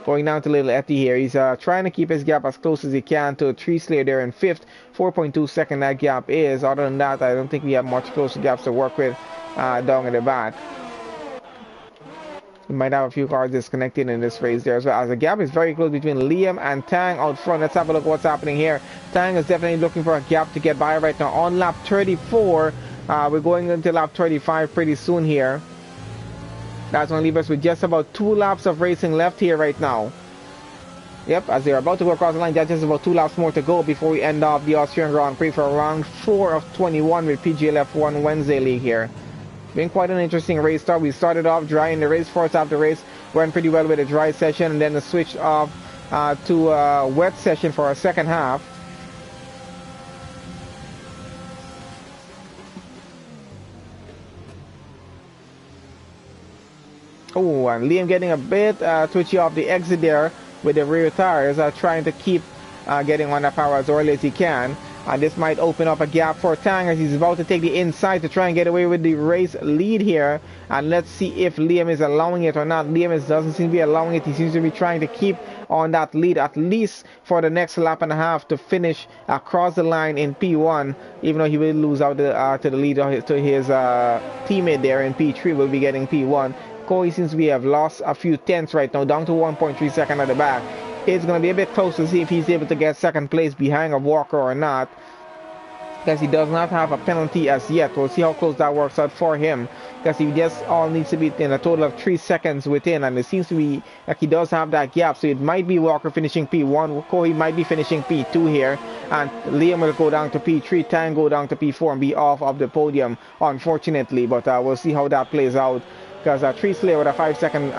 Going down to Little Etty here. He's trying to keep his gap as close as he can to Tree Slayer there in fifth. 4.2 second that gap is. Other than that, I don't think we have much closer gaps to work with down at the back. We might have a few cars disconnected in this race there as well, as the gap is very close between Liam and Tang out front. Let's have a look at what's happening here. Tang is definitely looking for a gap to get by right now on lap 34. We're going into lap 35 pretty soon here. That's going to leave us with just about 2 laps of racing left here right now. Yep, as they're about to go across the line, that's just about 2 laps more to go before we end off the Austrian Grand Prix for round 4 of 21 with PGL F1 Wednesday League here. Been quite an interesting race start. We started off dry in the race. First half of the race went pretty well with a dry session, and then the switch off to a wet session for our second half. Oh, and Liam getting a bit twitchy off the exit there with the rear tires, trying to keep getting on that power as early as he can. And this might open up a gap for Tang as he's about to take the inside to try and get away with the race lead here. And let's see if Liam is allowing it or not. Liam doesn't seem to be allowing it. He seems to be trying to keep on that lead at least for the next lap and a half to finish across the line in P1, even though he will lose out to the lead to his teammate there in P3. Will be getting P1. Kohi seems to have lost a few tenths right now, down to 1.3 seconds at the back. It's going to be a bit close to see if he's able to get second place behind a Walker or not. because he does not have a penalty as yet. We'll see how close that works out for him, because he just all needs to be in a total of 3 seconds within, and it seems to be like he does have that gap. So it might be Walker finishing P1, Corey might be finishing P2 here, and Liam will go down to P3, Tang go down to P4 and be off of the podium, unfortunately. But we'll see how that plays out, because Tree Slayer with a 5-second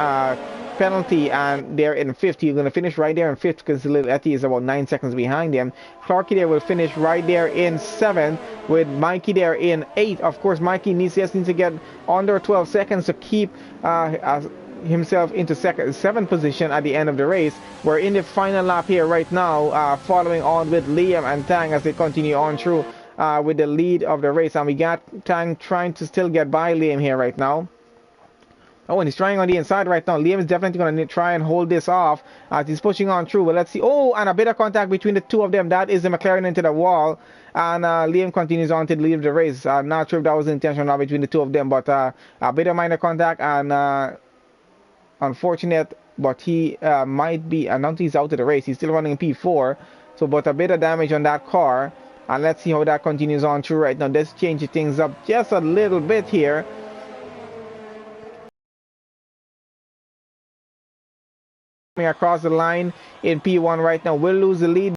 penalty, and they're in 5th. He's going to finish right there in 5th, because Lil Etty is about 9 seconds behind him. Clarky there will finish right there in 7th, with Mikey there in 8th. Of course, Mikey needs to get under 12 seconds to keep himself into 7th position at the end of the race. We're in the final lap here right now, following on with Liam and Tang as they continue on through with the lead of the race, and we got Tang trying to still get by Liam here right now. Oh, and he's trying on the inside right now. Liam is definitely going to try and hold this off as he's pushing on through. But let's see. Oh, and a bit of contact between the two of them. That is the McLaren into the wall. And Liam continues on to lead the race. I'm not sure if that was intentional between the two of them, but a bit of minor contact, and unfortunate. But he might be, I don't think he's out of the race. He's still running in P4. So, but a bit of damage on that car. And let's see how that continues on through right now. Let's change things up just a little bit here. Across the line in P1 right now, will lose the lead.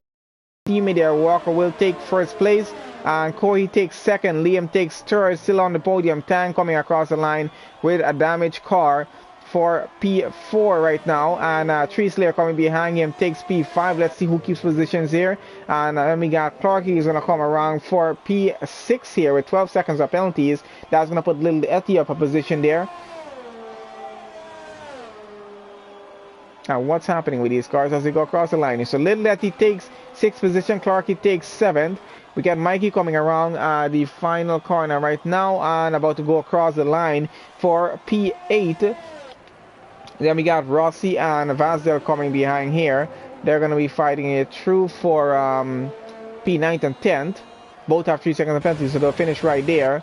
Teammate there, Walker will take 1st place, and Corey takes 2nd, Liam takes 3rd, still on the podium. Tang coming across the line with a damaged car for P4 right now, and Tree Slayer coming behind him takes P5. Let's see who keeps positions here, and then we got Clarky is going to come around for P6 here with 12 seconds of penalties. That's going to put Little Etty up a position there. Now, what's happening with these cars as they go across the line? So Little Etty takes 6th position, Clarky takes 7th. We got Mikey coming around the final corner right now and about to go across the line for P8. Then we got Rossi and Vazdel coming behind here. They're going to be fighting it through for P9 and 10th. Both have 3 seconds of penalty, so they'll finish right there.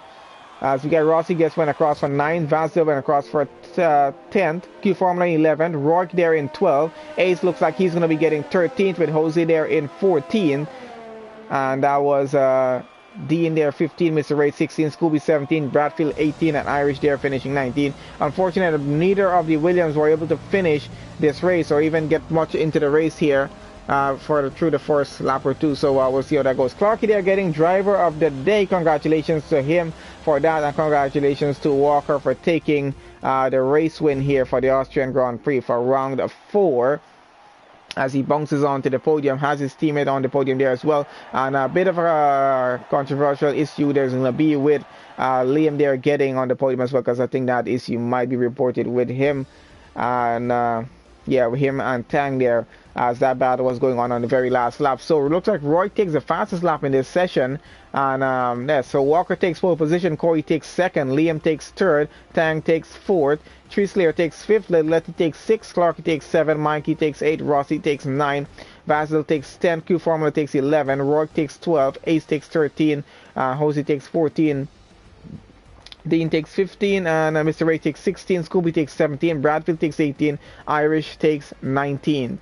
As we get Rossi went across for 9th, Vazdel went across for 10th, Q Formula 11th, Rourke there in 12th, Ace looks like he's going to be getting 13th with Jose there in 14th, and that was Dean there 15, Mr. Ray 16, Scooby 17, Bradfield 18, and Irish there finishing 19. Unfortunately, neither of the Williams were able to finish this race or even get much into the race here through the first lap or two, so we'll see how that goes. Clarky there getting driver of the day. Congratulations to him for that, and congratulations to Walker for taking the race win here for the Austrian Grand Prix for round 4, as he bounces onto the podium, has his teammate on the podium there as well. And a bit of a controversial issue there's going to be with Liam there getting on the podium as well, because I think that issue might be reported with him and yeah, with him and Tang there, as that battle was going on the very last lap. So it looks like Roy takes the fastest lap in this session, and yeah, so Walker takes 4th position, Corey takes 2nd, Liam takes 3rd, Tang takes 4th, Tree Slayer takes 5th, Letty takes 6th, Clarky takes 7th, Mikey takes 8th, Rossi takes 9th, Vasil takes 10th, Q Formula takes 11th, Roy takes 12th, Ace takes 13, Jose takes 14, Dean takes 15, and Mr. Ray takes 16, Scooby takes 17, Bradfield takes 18, Irish takes 19th.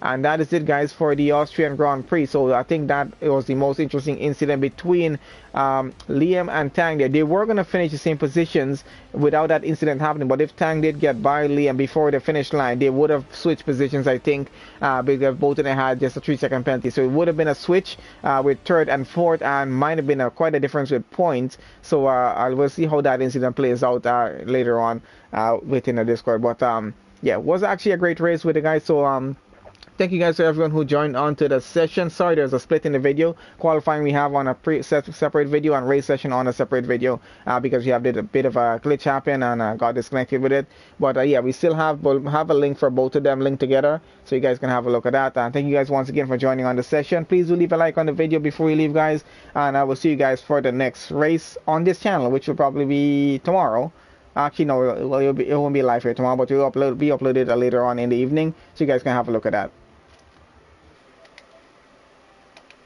And that is it, guys, for the Austrian Grand Prix. So I think that it was the most interesting incident between Liam and Tang there. They were going to finish the same positions without that incident happening, but if Tang did get by Liam before the finish line, they would have switched positions, I think, because both of them had just a 3-second penalty. So it would have been a switch with 3rd and 4th, and might have been quite a difference with points. So we'll see how that incident plays out later on within the Discord. But yeah, it was actually a great race with the guys. So thank you guys to everyone who joined on to the session. Sorry, there's a split in the video. Qualifying we have on a separate video, and race session on a separate video because we have did a bit of a glitch happen and got disconnected with it. But yeah, we still have a link for both of them linked together, so you guys can have a look at that. And thank you guys once again for joining on the session. Please do leave a like on the video before you leave, guys, and I will see you guys for the next race on this channel, which will probably be tomorrow. Actually, no, it won't be live here tomorrow, but it will be uploaded later on in the evening, so you guys can have a look at that.